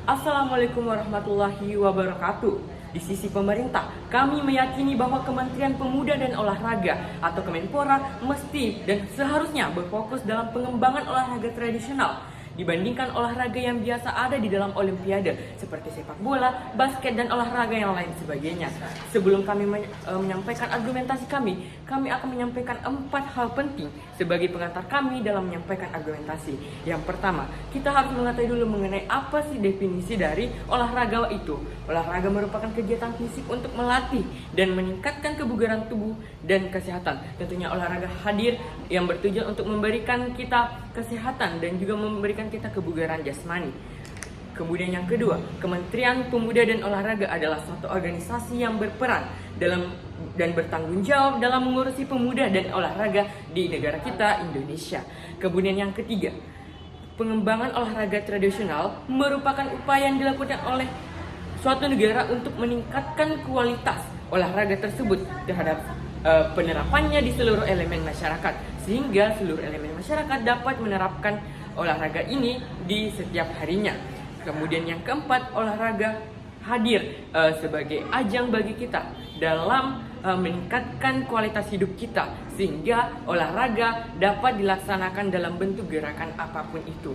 Assalamualaikum warahmatullahi wabarakatuh. Di sisi pemerintah, kami meyakini bahwa Kementerian Pemuda dan Olahraga atau Kemenpora mesti dan seharusnya berfokus dalam pengembangan olahraga tradisional dibandingkan olahraga yang biasa ada di dalam olimpiade seperti sepak bola, basket, dan olahraga yang lain sebagainya. Sebelum kami menyampaikan argumentasi kami akan menyampaikan 4 hal penting sebagai pengantar kami dalam menyampaikan argumentasi. Yang pertama, kita harus mengetahui dulu mengenai apa sih definisi dari olahraga itu. Olahraga merupakan kegiatan fisik untuk melatih dan meningkatkan kebugaran tubuh dan kesehatan. Tentunya olahraga hadir yang bertujuan untuk memberikan kita kesehatan dan juga memberikan kita kebugaran jasmani. Kemudian yang kedua, Kementerian Pemuda dan Olahraga adalah suatu organisasi yang berperan dalam dan bertanggung jawab dalam mengurusi pemuda dan olahraga di negara kita, Indonesia. Kemudian yang ketiga, pengembangan olahraga tradisional merupakan upaya yang dilakukan oleh suatu negara untuk meningkatkan kualitas olahraga tersebut terhadap penerapannya di seluruh elemen masyarakat, sehingga seluruh elemen masyarakat dapat menerapkan olahraga ini di setiap harinya. Kemudian yang keempat, olahraga hadir sebagai ajang bagi kita dalam meningkatkan kualitas hidup kita, sehingga olahraga dapat dilaksanakan dalam bentuk gerakan apapun itu.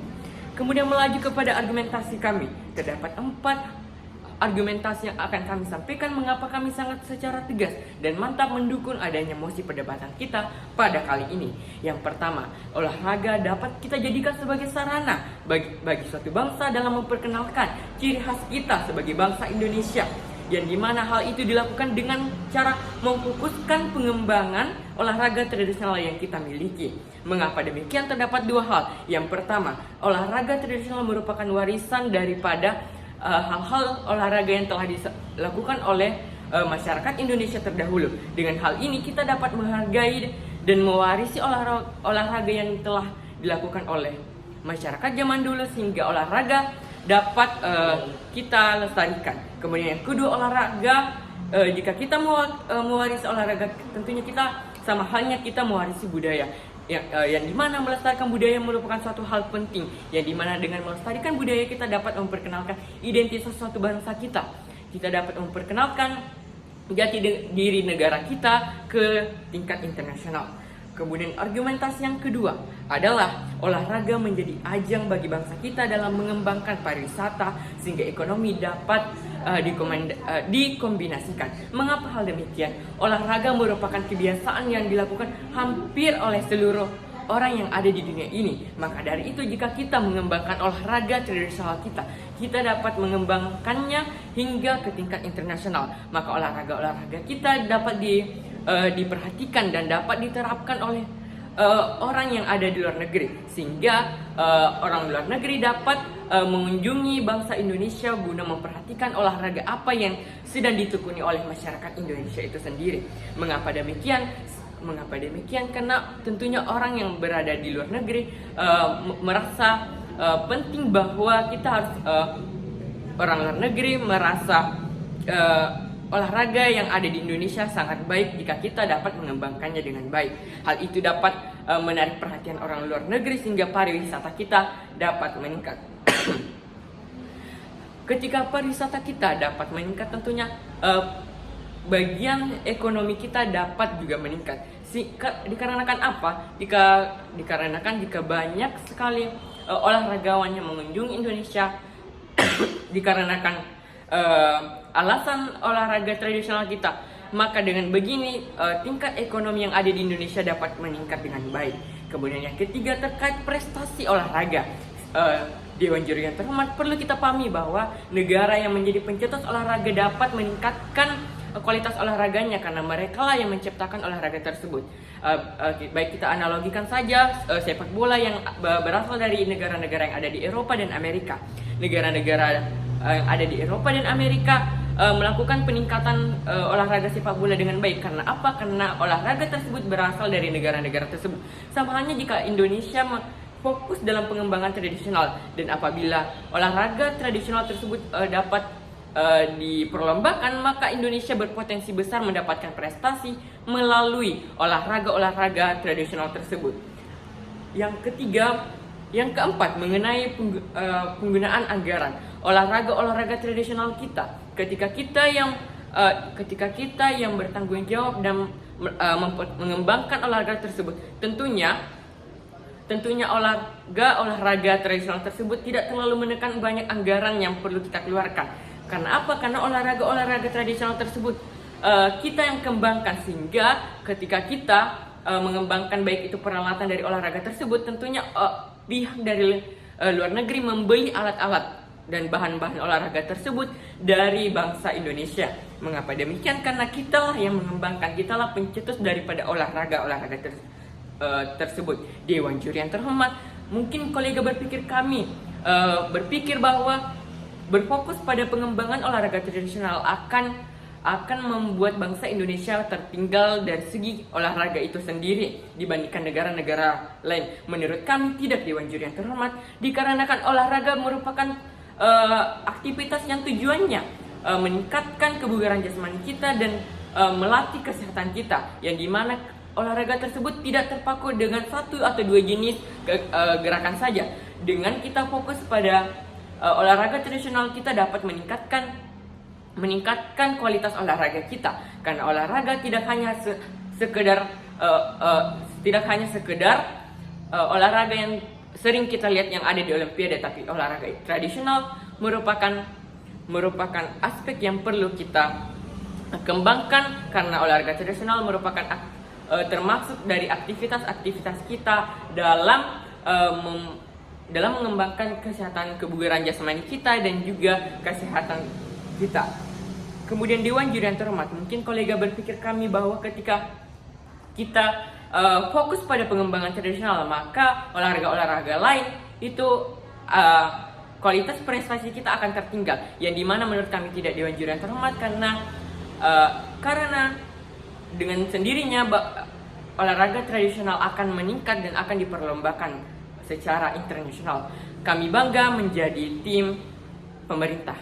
Kemudian melaju kepada argumentasi kami, terdapat 4 argumentasi yang akan kami sampaikan mengapa kami sangat secara tegas dan mantap mendukung adanya mosi perdebatan kita pada kali ini. Yang pertama, olahraga dapat kita jadikan sebagai sarana bagi suatu bangsa dalam memperkenalkan ciri khas kita sebagai bangsa Indonesia, yang dimana hal itu dilakukan dengan cara memfokuskan pengembangan olahraga tradisional yang kita miliki. Mengapa demikian? Terdapat 2 hal. Yang pertama, olahraga tradisional merupakan warisan daripada hal-hal olahraga yang telah dilakukan oleh masyarakat Indonesia terdahulu. Dengan hal ini kita dapat menghargai dan mewarisi olahraga yang telah dilakukan oleh masyarakat zaman dulu, sehingga olahraga dapat kita lestarikan. Kemudian yang kedua, olahraga jika kita mewarisi olahraga, tentunya kita sama halnya kita mewarisi budaya. Yang dimana melestarikan budaya merupakan suatu hal penting, yang dimana dengan melestarikan budaya kita dapat memperkenalkan identitas suatu bangsa kita. Kita dapat memperkenalkan jati diri negara kita ke tingkat internasional. Kemudian argumentasi yang kedua adalah olahraga menjadi ajang bagi bangsa kita dalam mengembangkan pariwisata, sehingga ekonomi dapat dikombinasikan. Mengapa hal demikian? Olahraga merupakan kebiasaan yang dilakukan hampir oleh seluruh orang yang ada di dunia ini. Maka dari itu, jika kita mengembangkan olahraga tradisional kita dapat mengembangkannya hingga ke tingkat internasional. Maka olahraga kita dapat diperhatikan dan dapat diterapkan oleh orang yang ada di luar negeri, sehingga orang luar negeri dapat mengunjungi bangsa Indonesia guna memperhatikan olahraga apa yang sedang ditekuni oleh masyarakat Indonesia itu sendiri. Mengapa demikian? Karena tentunya orang yang berada di luar negeri merasa penting bahwa kita harus orang luar negeri merasa olahraga yang ada di Indonesia sangat baik jika kita dapat mengembangkannya dengan baik. Hal itu dapat menarik perhatian orang luar negeri, sehingga pariwisata kita dapat meningkat. Ketika pariwisata kita dapat meningkat, tentunya bagian ekonomi kita dapat juga meningkat. Dikarenakan apa? Dikarenakan jika banyak sekali olahragawan yang mengunjungi Indonesia dikarenakan alasan olahraga tradisional kita, maka dengan begini tingkat ekonomi yang ada di Indonesia dapat meningkat dengan baik. Kemudian yang ketiga, terkait prestasi olahraga, Dewan Juri yang terhormat, perlu kita pahami bahwa negara yang menjadi pencetus olahraga dapat meningkatkan kualitas olahraganya karena mereka lah yang menciptakan olahraga tersebut. Baik kita analogikan saja sepak bola yang berasal dari negara-negara yang ada di Eropa dan Amerika. Negara-negara yang ada di Eropa dan Amerika melakukan peningkatan olahraga sepak bola dengan baik. Karena apa? Karena olahraga tersebut berasal dari negara-negara tersebut. Sama halnya jika Indonesia fokus dalam pengembangan tradisional, dan apabila olahraga tradisional tersebut dapat diperlombakan, maka Indonesia berpotensi besar mendapatkan prestasi melalui olahraga tradisional tersebut. Yang ketiga, Yang keempat, mengenai penggunaan anggaran. Olahraga tradisional kita, ketika kita yang bertanggung jawab dan mengembangkan olahraga tersebut, tentunya olahraga tradisional tersebut tidak terlalu menekan banyak anggaran yang perlu kita keluarkan. Karena apa? Karena olahraga tradisional tersebut kita yang kembangkan, sehingga ketika kita mengembangkan baik itu peralatan dari olahraga tersebut, tentunya pihak dari luar negeri membeli alat-alat dan bahan-bahan olahraga tersebut dari bangsa Indonesia. Mengapa demikian? Karena kitalah yang mengembangkan, kitalah pencetus daripada olahraga tersebut. Dewan juri yang terhormat, mungkin kolega kami berpikir bahwa berfokus pada pengembangan olahraga tradisional akan membuat bangsa Indonesia tertinggal dari segi olahraga itu sendiri dibandingkan negara-negara lain. Menurut kami tidak, Dewan Juri yang terhormat, dikarenakan olahraga merupakan aktivitas yang tujuannya meningkatkan kebugaran jasmani kita dan melatih kesehatan kita, yang dimana olahraga tersebut tidak terpaku dengan satu atau dua jenis gerakan saja. Dengan kita fokus pada olahraga tradisional, kita dapat meningkatkan kualitas olahraga kita, karena olahraga tidak hanya sekedar olahraga yang sering kita lihat yang ada di Olimpiade, tapi olahraga tradisional merupakan aspek yang perlu kita kembangkan, karena olahraga tradisional merupakan termasuk dari aktivitas kita dalam mengembangkan kesehatan kebugaran jasmani kita dan juga kesehatan kita. Kemudian Dewan Juri yang terhormat, mungkin kolega berpikir kami bahwa ketika kita fokus pada pengembangan tradisional, maka olahraga lain itu kualitas prestasi kita akan tertinggal, yang dimana menurut kami tidak, Dewan Juri yang terhormat, karena dengan sendirinya olahraga tradisional akan meningkat dan akan diperlombakan secara internasional. Kami bangga menjadi tim pemerintah.